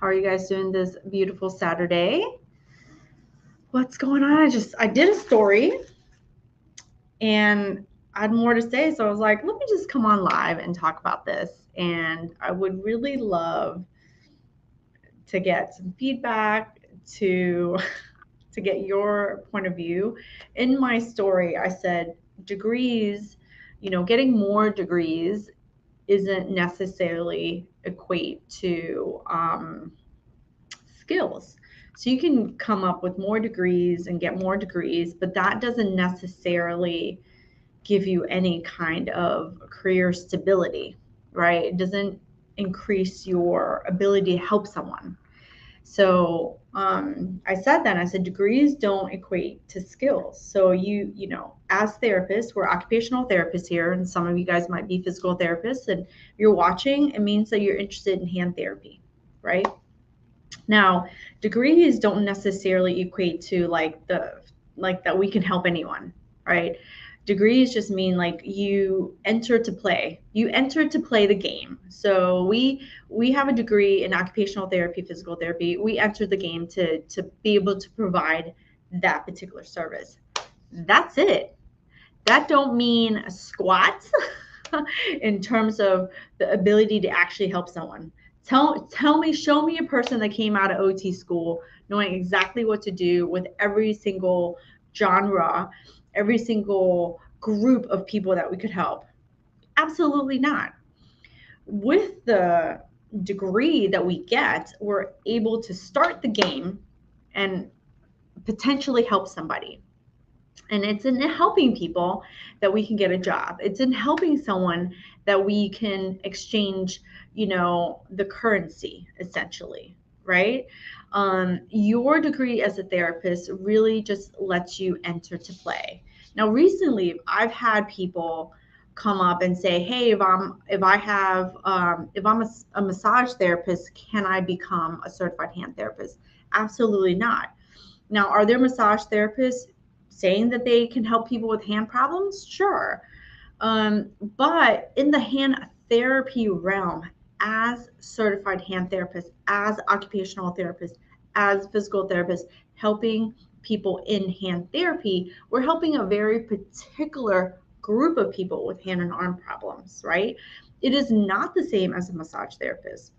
How are you guys doing this beautiful Saturday? What's going on? I did a story and I had more to say. So I was like, let me just come on live and talk about this. And I would really love to get some feedback to to get your point of view. In my story, I said degrees, getting more degrees isn't necessarily equate to skills. So you can come up with more degrees and get more degrees, but that doesn't necessarily give you any kind of career stability, right? It doesn't increase your ability to help someone. So I said that. I said degrees don't equate to skills. So as therapists, we're occupational therapists here, and some of you guys might be physical therapists. And if you're watching, it means that you're interested in hand therapy, right? Now, degrees don't necessarily equate to like that we can help anyone, right? Degrees just mean like you enter to play. You enter to play the game. So we have a degree in occupational therapy, physical therapy. We enter the game to be able to provide that particular service. That's it. That don't mean squat in terms of the ability to actually help someone. Tell me, show me a person that came out of OT school knowing exactly what to do with every single genre, every single group of people that we could help. Absolutely not. With the degree that we get, we're able to start the game and potentially help somebody. And it's in helping people that we can get a job. It's in helping someone that we can exchange, the currency essentially, right? Your degree as a therapist really just lets you enter to play. Now, recently, I've had people come up and say, "Hey, if I'm a massage therapist, can I become a certified hand therapist?" Absolutely not. Now, are there massage therapists saying that they can help people with hand problems? Sure. But in the hand therapy realm, as certified hand therapists, as occupational therapists, as physical therapists, helping people in hand therapy, we're helping a very particular group of people with hand and arm problems, right? It is not the same as a massage therapist.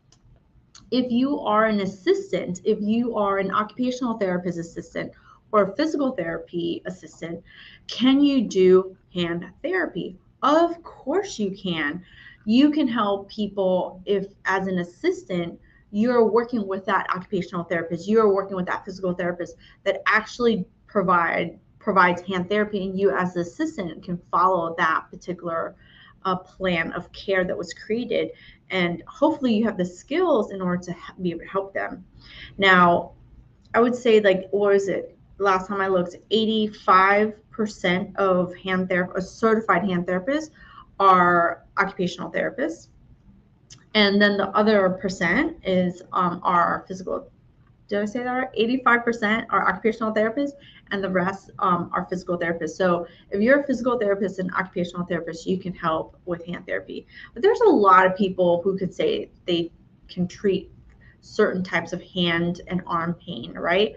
If you are an assistant, if you are an occupational therapist assistant or a physical therapy assistant, can you do hand therapy? Of course you can. You can help people if, as an assistant, you're working with that occupational therapist, you're working with that physical therapist that actually provides hand therapy, and you as the assistant can follow that particular plan of care that was created, and hopefully you have the skills in order to be able to help them. Now, I would say, like, what was it? Last time I looked, 85% of certified hand therapists are occupational therapists. And then the other percent is our physical. Did I say that right? 85% are occupational therapists, and the rest are physical therapists. So if you're a physical therapist and occupational therapist, you can help with hand therapy. But there's a lot of people who could say they can treat certain types of hand and arm pain, right?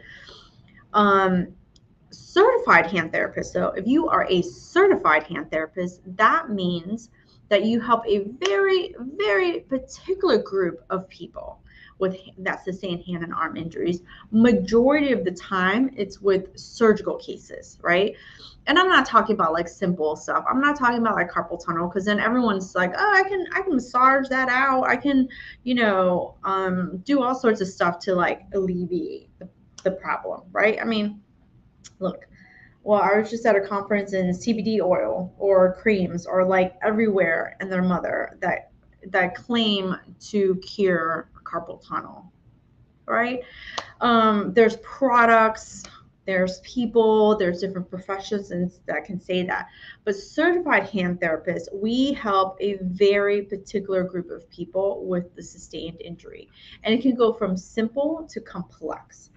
Certified hand therapist. So if you are a certified hand therapist, that means that you help a very, very particular group of people with that sustained hand and arm injuries. Majority of the time, it's with surgical cases, right? And I'm not talking about like simple stuff. I'm not talking about like carpal tunnel, because then everyone's like, oh, I can massage that out. I can, do all sorts of stuff to like alleviate the problem, right? I mean, look, well, I was just at a conference, and CBD oil or creams are like everywhere and their mother that claim to cure carpal tunnel, right? There's products, there's people, there's different professions that can say that. But certified hand therapists, we help a very particular group of people with the sustained injury. And it can go from simple to complex.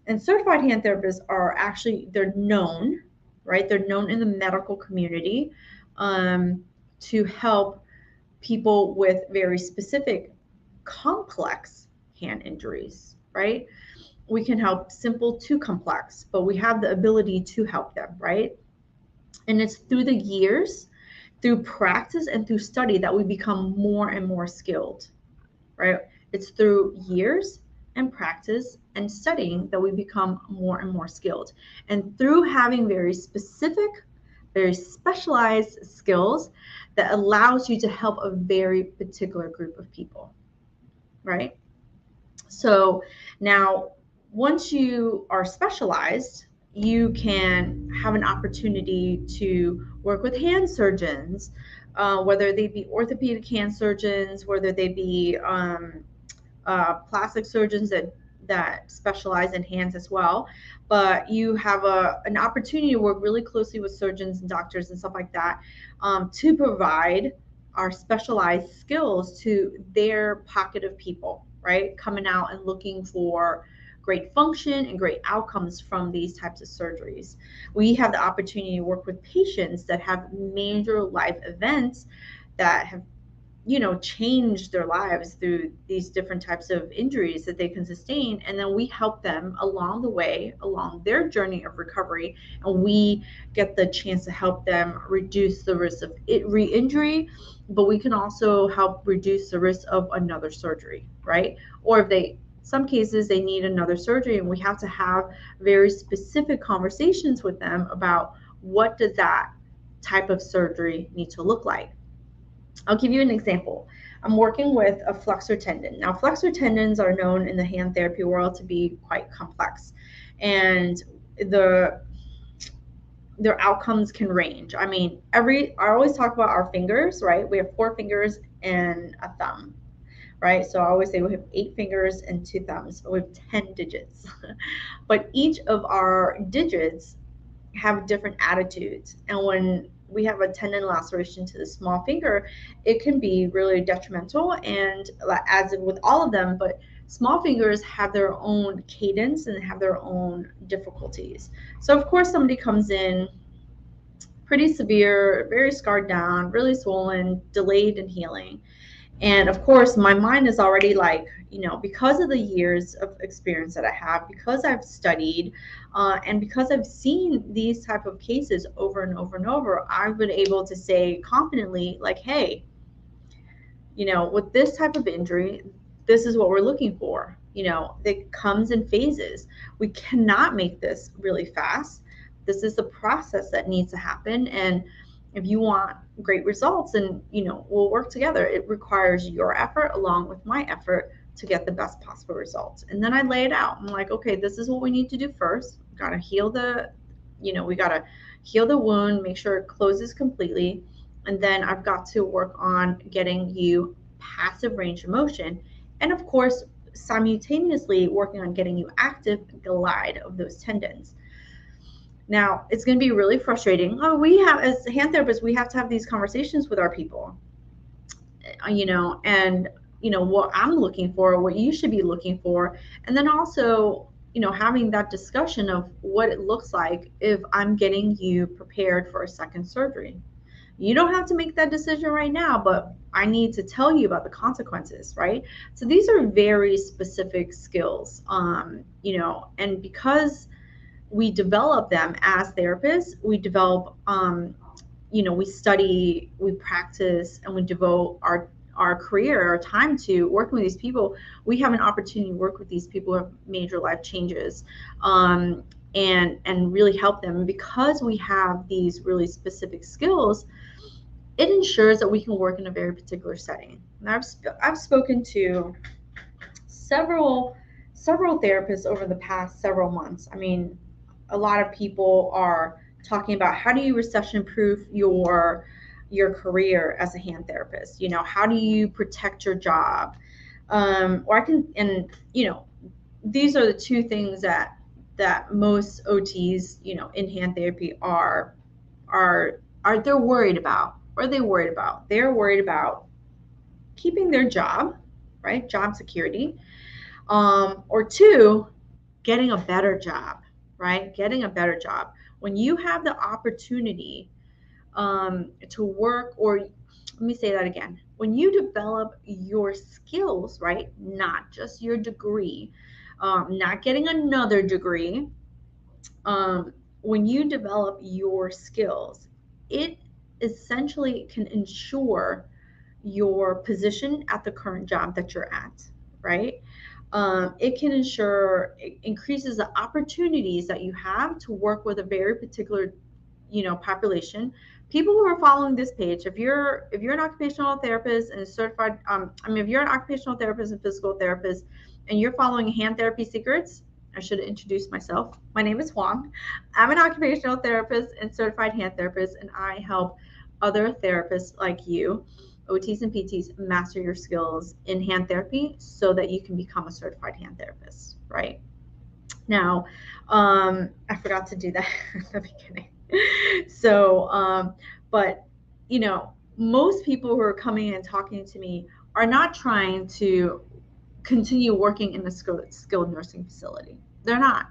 And certified hand therapists are actually, they're known, right? They're known in the medical community to help people with very specific, complex hand injuries, right? We can help simple to complex, but we have the ability to help them, right? And it's through the years, through practice and through study that we become more and more skilled, right? It's through years and practice and studying that we become more and more skilled. And through having very specific, very specialized skills that allows you to help a very particular group of people, right? So now, once you are specialized, you can have an opportunity to work with hand surgeons, whether they be orthopedic hand surgeons, whether they be plastic surgeons that specialize in hands as well. But you have an opportunity to work really closely with surgeons and doctors and stuff like that, to provide our specialized skills to their pocket of people, right? Coming out and looking for great function and great outcomes from these types of surgeries. We have the opportunity to work with patients that have major life events that have change their lives through these different types of injuries that they can sustain. And then we help them along the way, along their journey of recovery. And we get the chance to help them reduce the risk of re-injury, but we can also help reduce the risk of another surgery, right? Or if some cases they need another surgery, and we have to have very specific conversations with them about what does that type of surgery need to look like. I'll give you an example. I'm working with a flexor tendon. Now, flexor tendons are known in the hand therapy world to be quite complex, and their outcomes can range. I mean, I always talk about our fingers, right? We have 4 fingers and a thumb, right? So I always say we have 8 fingers and 2 thumbs. So we have 10 digits. But each of our digits have different attitudes. And when we have a tendon laceration to the small finger, it can be really detrimental. And as with all of them, but small fingers have their own cadence and have their own difficulties. So of course, somebody comes in pretty severe, very scarred down, really swollen, delayed in healing. And of course, my mind is already like, because of the years of experience that I have, because I've studied, and because I've seen these type of cases over and over and over, I've been able to say confidently, like, hey, with this type of injury, this is what we're looking for. It comes in phases. We cannot make this really fast. This is the process that needs to happen. And if you want great results, and we'll work together. It requires your effort along with my effort to get the best possible results. And then I lay it out. I'm like, okay, this is what we need to do first. We gotta heal we gotta heal the wound, make sure it closes completely. And then I've got to work on getting you passive range of motion. And of course, simultaneously working on getting you active glide of those tendons. Now, it's going to be really frustrating. We have, as hand therapists, we have to have these conversations with our people, and, what I'm looking for, what you should be looking for. And then also, having that discussion of what it looks like if I'm getting you prepared for a second surgery. You don't have to make that decision right now, but I need to tell you about the consequences, right? So these are very specific skills, and because we develop them as therapists, we develop, we study, we practice, and we devote our career, our time to working with these people. We have an opportunity to work with these people who have major life changes, and really help them. Because we have these really specific skills, it ensures that we can work in a very particular setting. And I've spoken to several therapists over the past several months. I mean, a lot of people are talking about, how do you recession proof your career as a hand therapist? How do you protect your job? These are the 2 things that most OTs, in hand therapy are they're worried about. What are they worried about? They're worried about keeping their job, right? Job security. Or 2, getting a better job, right? Getting a better job. When you have the opportunity to work, or let me say that again. when you develop your skills, right, not just your degree, not getting another degree, when you develop your skills, it essentially can ensure your position at the current job that you're at, right? It can ensure, it increases the opportunities that you have to work with a very particular, population. People who are following this page, if you're an occupational therapist and certified, if you're an occupational therapist and physical therapist, and you're following Hand Therapy Secrets, I should have introduced myself. My name is Huang. I'm an occupational therapist and certified hand therapist, and I help other therapists like you, OTs and PTs, master your skills in hand therapy so that you can become a certified hand therapist, right? Now, I forgot to do that at the beginning. So, but, most people who are coming and talking to me are not trying to continue working in a skilled nursing facility. They're not.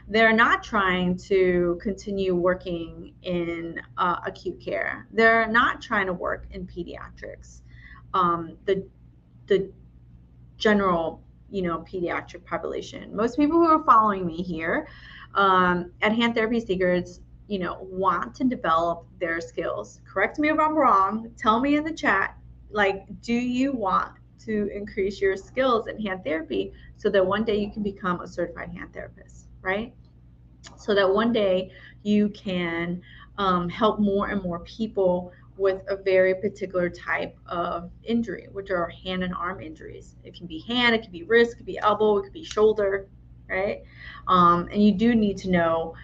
They're not trying to continue working in acute care. They're not trying to work in pediatrics. The general, pediatric population. Most people who are following me here at Hand Therapy Secrets, want to develop their skills. Correct me if I'm wrong. Tell me in the chat, like, do you want to increase your skills in hand therapy so that one day you can become a certified hand therapist, right? So that one day you can help more and more people with a very particular type of injury, which are hand and arm injuries. It can be hand, it can be wrist, it could be elbow, it could be shoulder, right? And you do need to know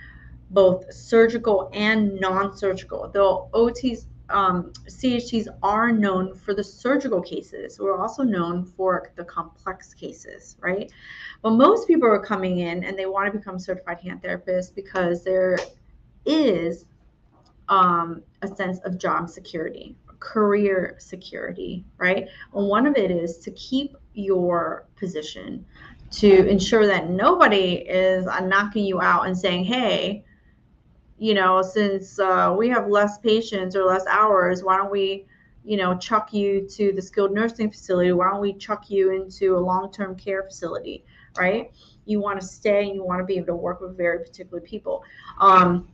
both surgical and non-surgical. Though OTs, CHTs are known for the surgical cases, we're also known for the complex cases, right? But most people are coming in and they want to become certified hand therapists because there is a sense of job security, career security, right? And one of it is to keep your position, to ensure that nobody is knocking you out and saying, hey, since we have less patients or less hours, why don't we, chuck you to the skilled nursing facility? Why don't we chuck you into a long-term care facility, right? You want to stay and you want to be able to work with very particular people. The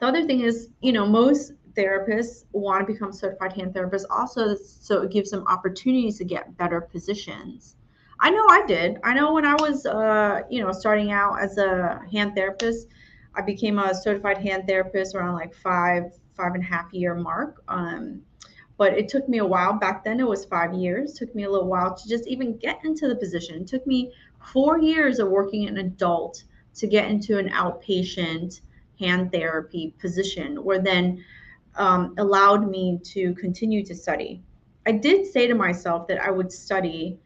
other thing is, most therapists want to become certified hand therapists also, so it gives them opportunities to get better positions. I know I did. I know when I was, starting out as a hand therapist, I became a certified hand therapist around like five and a half year mark. But it took me a while. Back then it was 5 years. It took me a little while to just even get into the position. It took me 4 years of working an adult to get into an outpatient hand therapy position, where then allowed me to continue to study. I did say to myself that I would study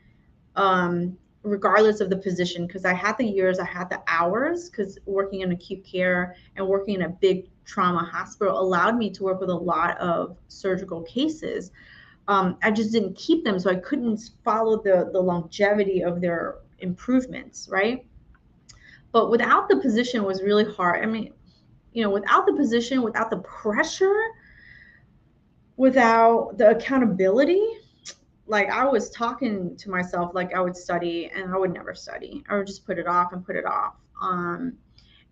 regardless of the position, because I had the years, I had the hours, because working in acute care and working in a big trauma hospital allowed me to work with a lot of surgical cases. I just didn't keep them, so I couldn't follow the longevity of their improvements, right? But without the position, it was really hard. I mean, without the position, without the pressure, without the accountability, like, I was talking to myself like I would study, and I would never study. I would just put it off and put it off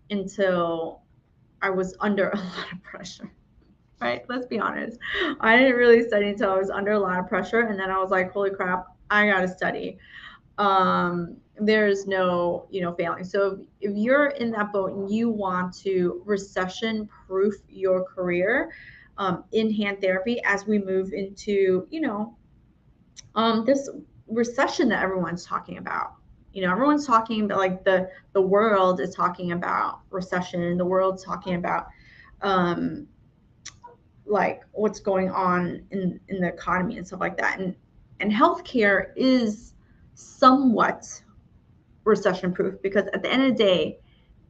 until I was under a lot of pressure, right? Let's be honest. I didn't really study until I was under a lot of pressure, and then I was like, holy crap, I gotta study. There's no, failing. So if you're in that boat and you want to recession proof your career in hand therapy as we move into, this recession that everyone's talking about. Everyone's talking about, like, the world is talking about recession. The world's talking about like what's going on in the economy and stuff like that. And healthcare is somewhat recession proof, because at the end of the day,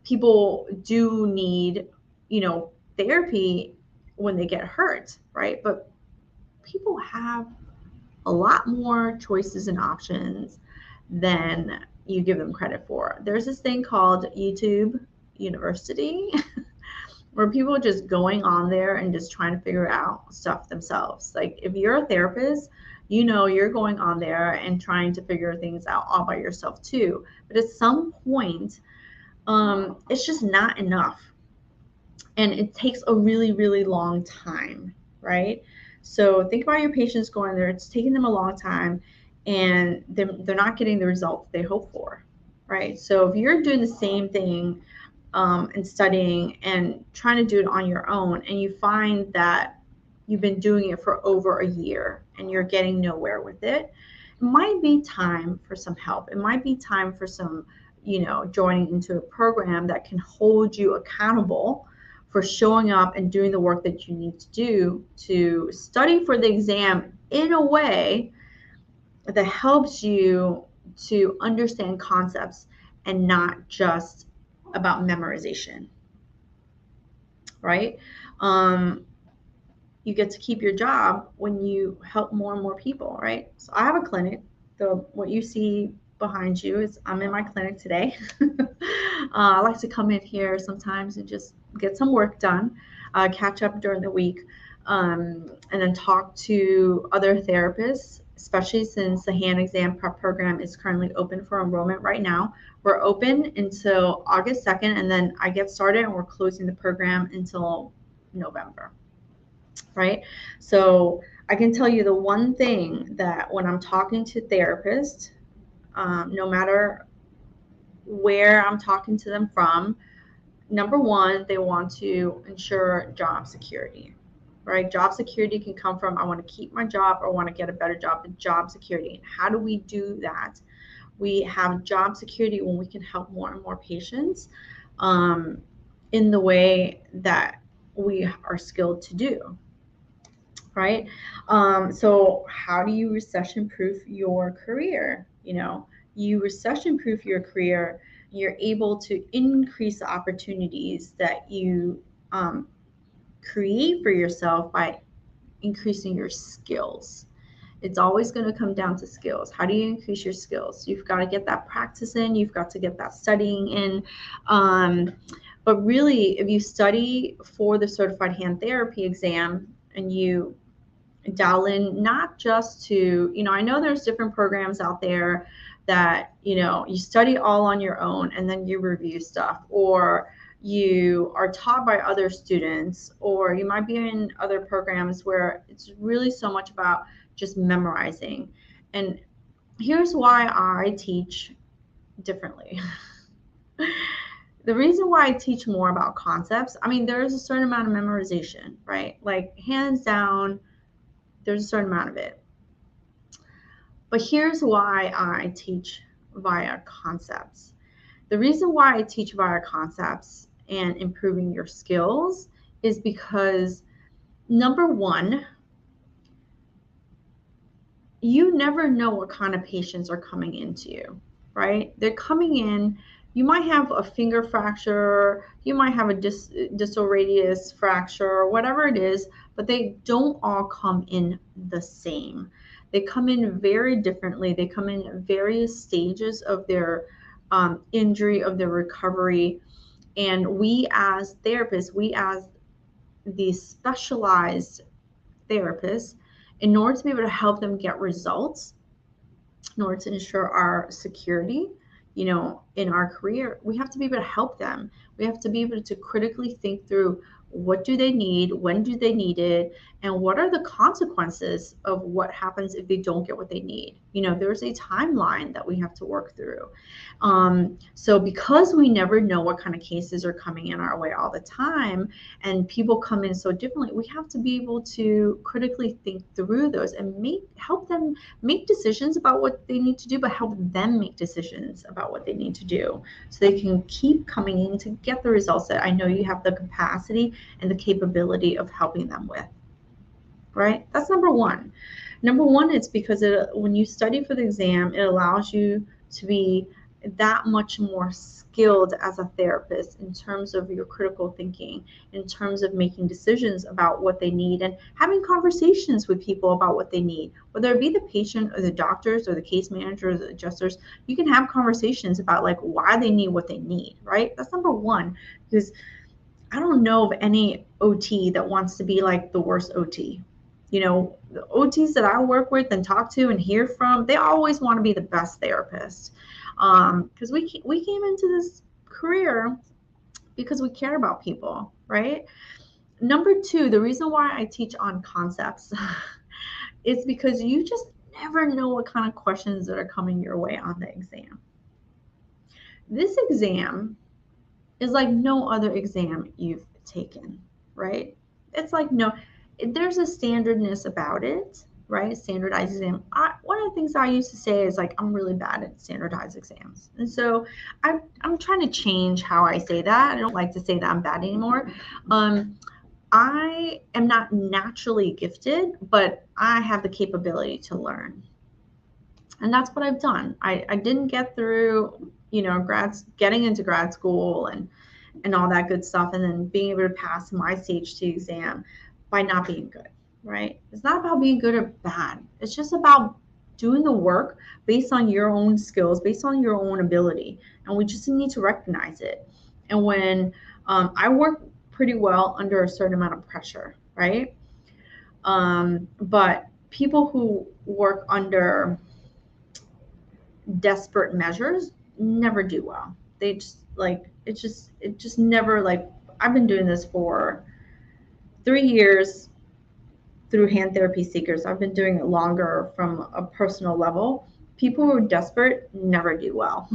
people do need, therapy when they get hurt, right? But people have a lot more choices and options than you give them credit for. There's this thing called YouTube University where people are just going on there and just trying to figure out stuff themselves. Like, if you're a therapist, you're going on there and trying to figure things out all by yourself too. But at some point, it's just not enough. And it takes a really, really long time, right? So think about your patients going there. It's taking them a long time, and they're not getting the results they hope for, right? So if you're doing the same thing and studying and trying to do it on your own, and you find that you've been doing it for over a year and you're getting nowhere with it, it might be time for some help. It might be time for some, joining into a program that can hold you accountable for showing up and doing the work that you need to do to study for the exam in a way that helps you to understand concepts and not just about memorization, right? You get to keep your job when you help more and more people, right? So I have a clinic. What you see behind you is I'm in my clinic today. I like to come in here sometimes and just get some work done, catch up during the week, and then talk to other therapists, especially since the hand exam prep program is currently open for enrollment right now. We're open until August 2nd, and then I get started and we're closing the program until November. Right? So I can tell you the one thing that when I'm talking to therapists, no matter where I'm talking to them from, number one, they want to ensure job security, right? Job security can come from, I want to keep my job or want to get a better job, but job security. And how do we do that? We have job security when we can help more and more patients in the way that we are skilled to do. Right? So how do you recession-proof your career? You recession-proof your career, you're able to increase the opportunities that you create for yourself by increasing your skills. It's always going to come down to skills. How do you increase your skills? You've got to get that practice in. You've got to get that studying in. But really, if you study for the certified hand therapy exam and you dial in not just to, I know there's different programs out there that, you study all on your own and then you review stuff, or you are taught by other students, or you might be in other programs where it's really so much about just memorizing. And here's why I teach differently. The reason why I teach more about concepts, there's a certain amount of memorization, right? Like hands down, there's a certain amount of it. But here's why I teach via concepts. The reason why I teach via concepts and improving your skills is because, number one, you never know what kind of patients are coming into you, right? They're coming in, you might have a finger fracture, you might have a distal radius fracture, whatever it is, but they don't all come in the same. They come in very differently. They come in various stages of their injury, of their recovery. And we as therapists, we as these specialized therapists, in order to be able to help them get results, in order to ensure our security, in our career, we have to be able to help them. We have to be able to critically think through, what do they need? When do they need it? And what are the consequences of what happens if they don't get what they need? There's a timeline that we have to work through. So because we never know what kind of cases are coming in our way all the time, and people come in so differently, we have to be able to critically think through those and help them make decisions about what they need to do, but help them make decisions about what they need to do so they can keep coming in to get the results that I know you have the capacity and the capability of helping them with, right? That's number one. Number one, it's because when you study for the exam, it allows you to be that much more skilled as a therapist in terms of your critical thinking, in terms of making decisions about what they need and having conversations with people about what they need, whether it be the patient or the doctors or the case managers or the adjusters. You can have conversations about like why they need what they need, right? That's number one, because I don't know of any OT that wants to be like the worst OT. You know, the OTs that I work with and talk to and hear from, they always want to be the best therapist. Because we came into this career because we care about people, right? Number two, the reason why I teach on concepts is because you just never know what kind of questions that are coming your way on the exam. This exam is like no other exam you've taken, right? It's like there's a standardness about it, right? Standardized exam. One of the things I used to say is like, I'm really bad at standardized exams. And so I'm trying to change how I say that. I don't like to say that I'm bad anymore. I am not naturally gifted, but I have the capability to learn. And that's what I've done. I didn't get through, getting into grad school and all that good stuff, and then being able to pass my stage 2 exam by not being good, right? It's not about being good or bad. It's just about doing the work based on your own skills, based on your own ability. And we just need to recognize it. And when I work pretty well under a certain amount of pressure, right? But people who work under desperate measures never do well. They just like it just never, like, I've been doing this for 3 years through hand therapy seekers. I've been doing it longer from a personal level. People who are desperate never do well.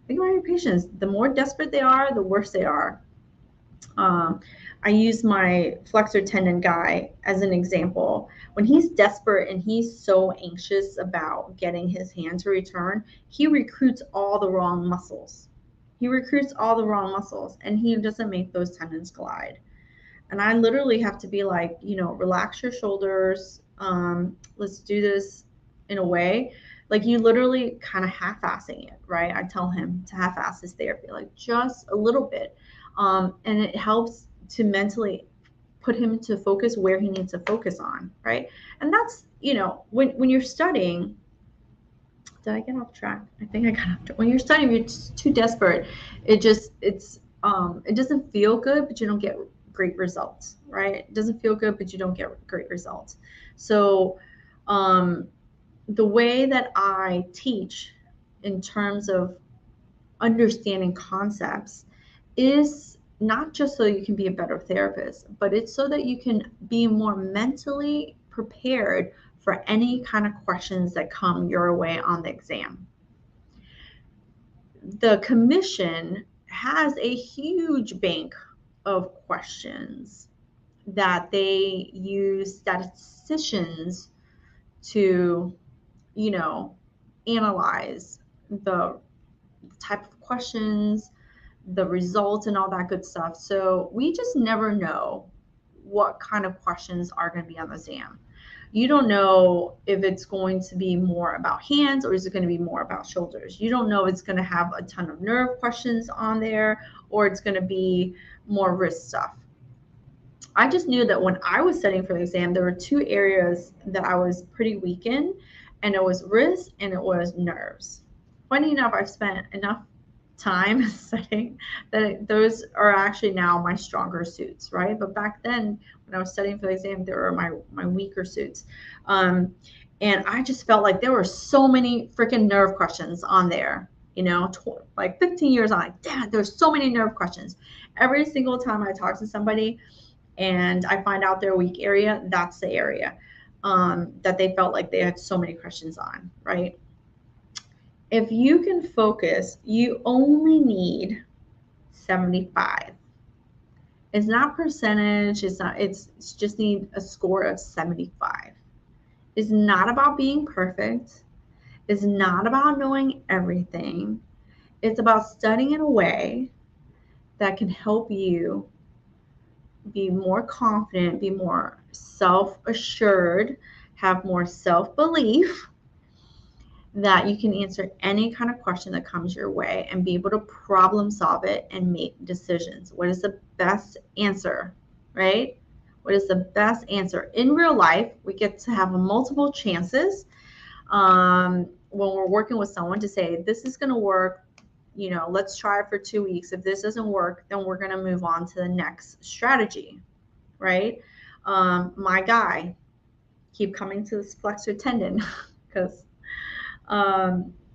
Think about your patients. The more desperate they are, the worse they are. I use my flexor tendon guy as an example. When he's desperate and he's so anxious about getting his hand to return, he recruits all the wrong muscles. And he doesn't make those tendons glide. And I literally have to be like, relax your shoulders. Let's do this in a way. Like, you literally kind of half-assing it, right? I tell him to half-ass his therapy, like just a little bit. And it helps to mentally put him to focus where he needs to focus on, right? And that's, when you're studying, did I get off track? I think I got off track. When you're studying, you're too desperate. It doesn't feel good, but you don't get great results, right? It doesn't feel good, but you don't get great results. So the way that I teach in terms of understanding concepts is not just so you can be a better therapist, but it's so that you can be more mentally prepared for any kind of questions that come your way on the exam. The commission has a huge bank of questions that they use statisticians to, analyze the type of questions, the results, and all that good stuff. So we just never know what kind of questions are going to be on the exam. You don't know if it's going to be more about hands or is it going to be more about shoulders. You don't know if it's going to have a ton of nerve questions on there or it's going to be more wrist stuff. I just knew that when I was studying for the exam, there were two areas that I was pretty weak in, and it was wrist and it was nerves. Funny enough, I've spent enough time studying that those are actually now my stronger suits, right? But back then, when I was studying for the exam, they were my weaker suits. And I just felt like there were so many freaking nerve questions on there, like 15 years on, like, damn, there's so many nerve questions. Every single time I talk to somebody and I find out their weak area, that's the area that they felt like they had so many questions on, right? If you can focus, you only need 75. It's not percentage, it's just need a score of 75. It's not about being perfect. It's not about knowing everything. It's about studying in a way that can help you be more confident, be more self-assured, have more self-belief, that you can answer any kind of question that comes your way and be able to problem solve it and make decisions. What is the best answer, right? What is the best answer? In real life, we get to have multiple chances when we're working with someone to say, this is going to work. Let's try it for 2 weeks. If this doesn't work, then we're going to move on to the next strategy, right? My guy, keep coming to this flexor tendon because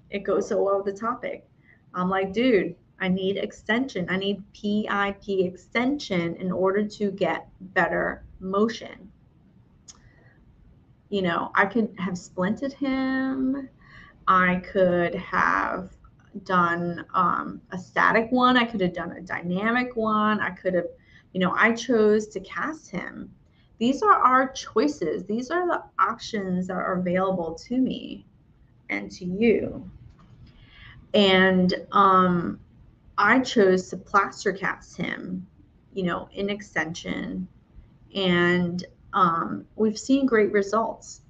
it goes so well with the topic. I'm like, dude, I need extension. I need PIP extension in order to get better motion. You know, I could have splinted him. I could have done a static one. I could have done a dynamic one. I could have, you know, I chose to cast him. These are our choices. These are the options that are available to me and to you. And I chose to plaster cast him, you know, in extension. And we've seen great results.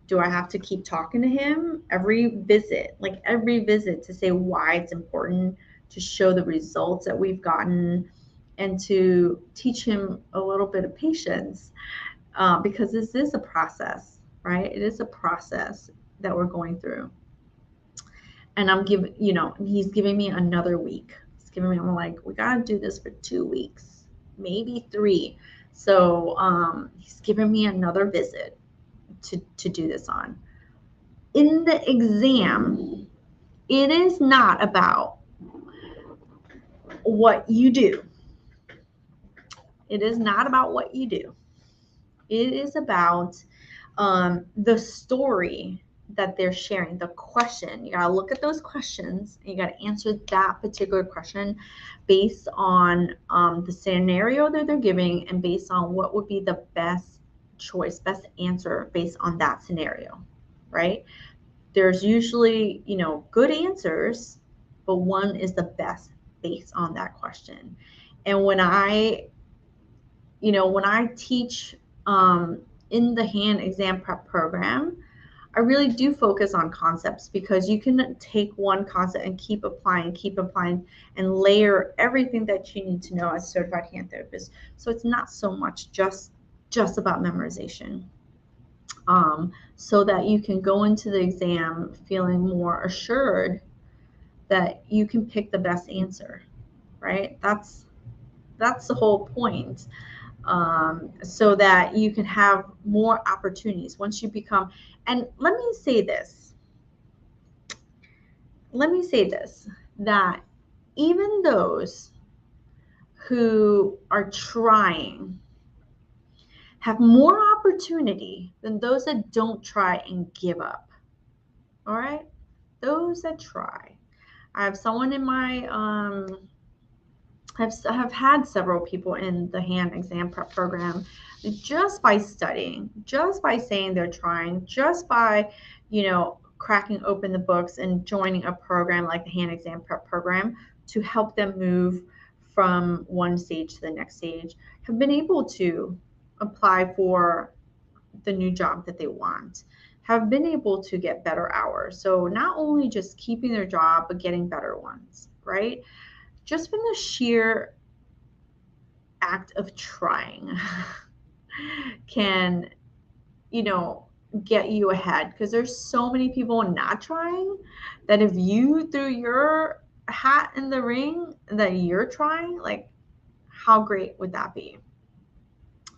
Do I have to keep talking to him every visit, to say why it's important, to show the results that we've gotten, and to teach him a little bit of patience, because this is a process, right? It is a process that we're going through. And I'm giving, you know, he's giving me another week. I'm like, we got to do this for 2 weeks, maybe 3. So he's giving me another visit to do this on. In the exam, it is not about what you do. It is not about what you do. It is about the story that they're sharing, the question. You got to look at those questions and you got to answer that particular question based on the scenario that they're giving and based on what would be the best choice, best answer based on that scenario, right? There's usually, you know, good answers, but one is the best based on that question. And when I teach in the hand exam prep program, I really do focus on concepts, because you can take one concept and keep applying and layer everything that you need to know as a certified hand therapist. So it's not so much just about memorization. So that you can go into the exam feeling more assured that you can pick the best answer, right? That's the whole point. So that you can have more opportunities once you become. And let me say this, that even those who are trying have more opportunity than those that don't try and give up. All right? Those that try. I have someone in my I've had several people in the hand exam prep program, just by studying, just by saying they're trying, just by, you know, cracking open the books and joining a program like the hand exam prep program to help them move from one stage to the next stage, have been able to apply for the new job that they want, have been able to get better hours. So not only just keeping their job, but getting better ones, right? Just from the sheer act of trying can, you know, get you ahead, because there's so many people not trying that if you threw your hat in the ring that you're trying, like, how great would that be?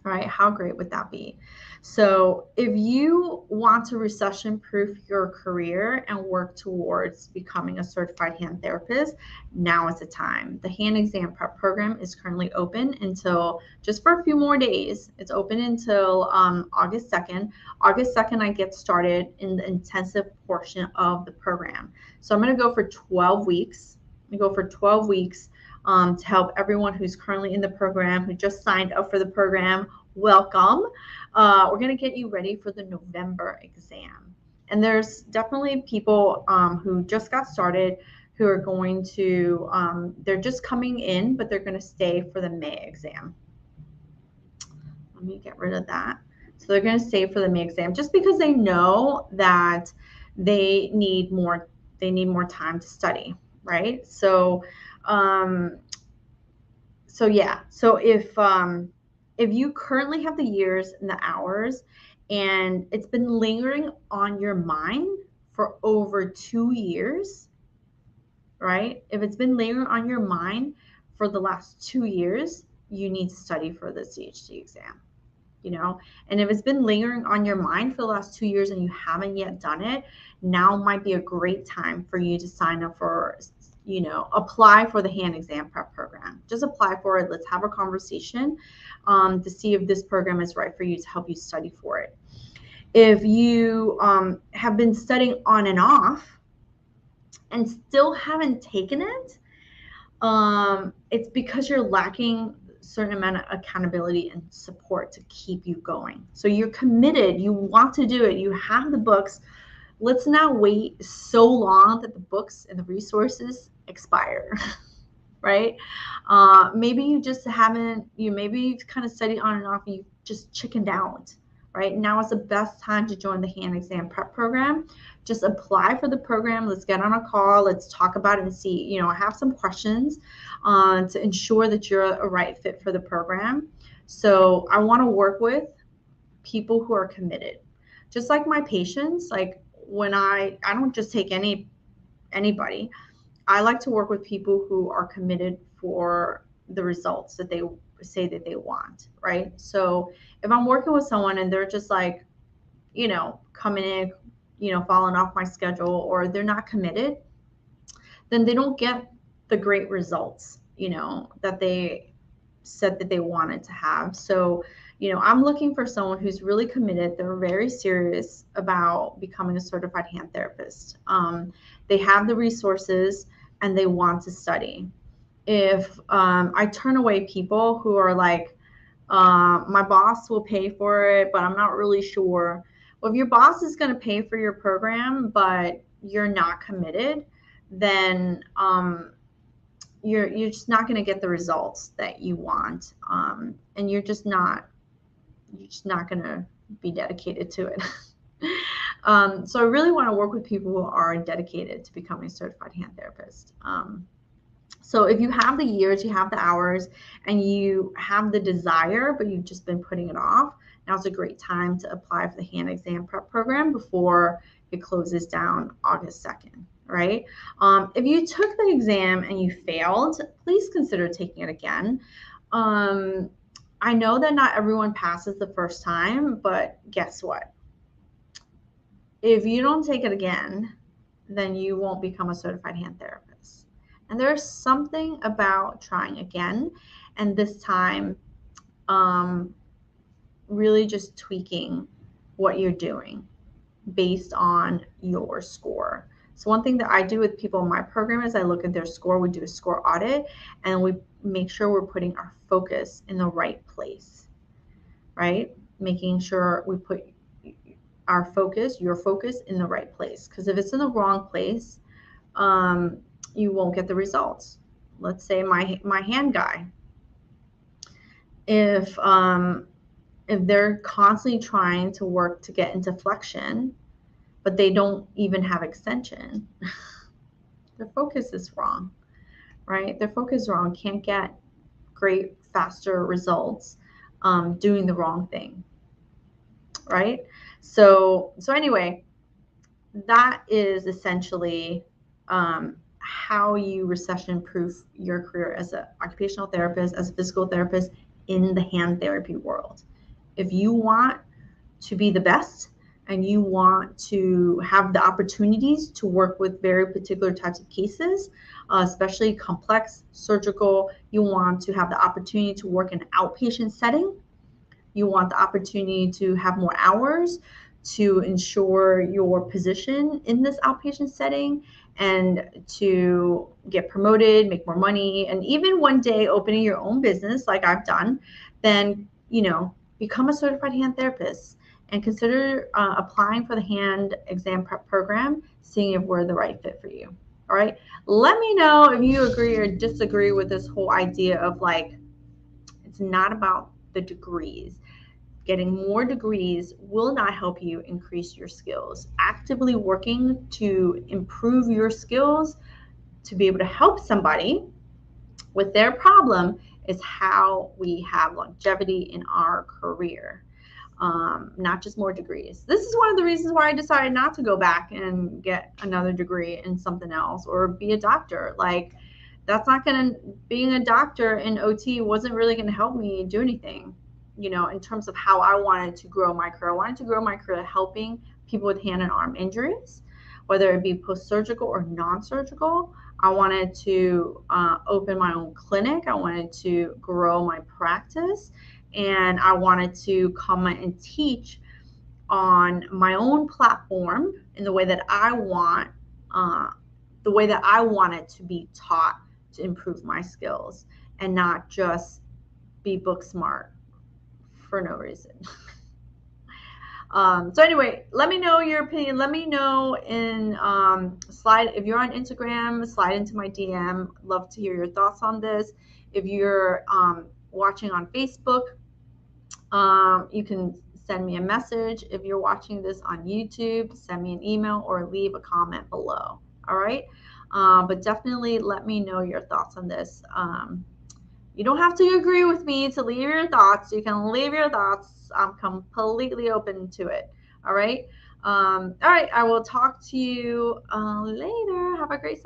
Right? How great would that be? So if you want to recession-proof your career and work towards becoming a certified hand therapist, now is the time. The hand exam prep program is currently open until, just for a few more days. It's open until August 2nd. August 2nd, I get started in the intensive portion of the program. So I'm going to go for 12 weeks. To help everyone who's currently in the program, who just signed up for the program. Welcome. We're going to get you ready for the November exam. And there's definitely people who just got started who are going to, they're just coming in, but they're going to stay for the May exam. Let me get rid of that. So they're going to stay for the May exam just because they know that they need more time to study, right? So yeah. So if you currently have the years and the hours and it's been lingering on your mind for over 2 years, right? If it's been lingering on your mind for the last 2 years, you need to study for the CHT exam. And if it's been lingering on your mind for the last 2 years and you haven't yet done it, now might be a great time for you to sign up for, apply for the hand exam prep program. Just apply for it. Let's have a conversation to see if this program is right for you to help you study for it. If you have been studying on and off and still haven't taken it, it's because you're lacking a certain amount of accountability and support to keep you going. So you're committed, you want to do it, you have the books. Let's not wait so long that the books and the resources expire, right? Maybe you just haven't, maybe you've kind of studied on and off and you just chickened out, right? Now is the best time to join the hand exam prep program. Just apply for the program. Let's get on a call. Let's talk about it and see, I have some questions to ensure that you're a right fit for the program. So I want to work with people who are committed. Just like my patients, like when I don't just take anybody. I like to work with people who are committed for the results that they say that they want, right? So if I'm working with someone and they're just like, coming in, falling off my schedule, or they're not committed, then they don't get the great results, that they said that they wanted to have. So, I'm looking for someone who's really committed. They're very serious about becoming a certified hand therapist. They have the resources and they want to study. If I turn away people who are like, my boss will pay for it, but I'm not really sure. Well, if your boss is going to pay for your program, but you're not committed, then you're just not going to get the results that you want, and you're just not going to be dedicated to it. So I really want to work with people who are dedicated to becoming a certified hand therapist. So if you have the years, you have the hours, and you have the desire, but you've just been putting it off, now's a great time to apply for the hand exam prep program before it closes down August 2nd, right? If you took the exam and you failed, please consider taking it again. I know that not everyone passes the first time, but guess what? If you don't take it again, then you won't become a certified hand therapist. And there's something about trying again, and this time really just tweaking what you're doing based on your score. So one thing that I do with people in my program is I look at their score. We do a score audit, and we make sure we're putting our focus in the right place, right? Making sure we put our focus, your focus, in the right place. Because if it's in the wrong place, you won't get the results. Let's say my hand guy. If they're constantly trying to work to get into flexion, but they don't even have extension, their focus is wrong, right? Their focus is wrong. Can't get great, faster results doing the wrong thing, right? So anyway, that is essentially how you recession-proof your career as an occupational therapist, as a physical therapist in the hand therapy world. If you want to be the best and you want to have the opportunities to work with very particular types of cases, especially complex surgical, you want to have the opportunity to work in an outpatient setting, you want the opportunity to have more hours to ensure your position in this outpatient setting and to get promoted, make more money, and even one day opening your own business like I've done, then, become a certified hand therapist and consider applying for the hand exam prep program, seeing if we're the right fit for you. All right. Let me know if you agree or disagree with this whole idea of like, it's not about the degrees. Getting more degrees will not help you increase your skills. Actively working to improve your skills to be able to help somebody with their problem is how we have longevity in our career, not just more degrees. This is one of the reasons why I decided not to go back and get another degree in something else or be a doctor. Like, that's not going to, being a doctor in OT wasn't really going to help me do anything. in terms of how I wanted to grow my career. I wanted to grow my career helping people with hand and arm injuries, whether it be post-surgical or non-surgical. I wanted to open my own clinic. I wanted to grow my practice, and I wanted to come and teach on my own platform in the way that I want, it to be taught to improve my skills and not just be book smart for no reason. So anyway, let me know your opinion. Let me know in slide, if you're on Instagram, slide into my DM. Love to hear your thoughts on this. If you're watching on Facebook, you can send me a message. If you're watching this on YouTube, send me an email or leave a comment below. All right. But definitely let me know your thoughts on this. You don't have to agree with me to leave your thoughts. You can leave your thoughts. I'm completely open to it. All right. All right. I will talk to you later. Have a great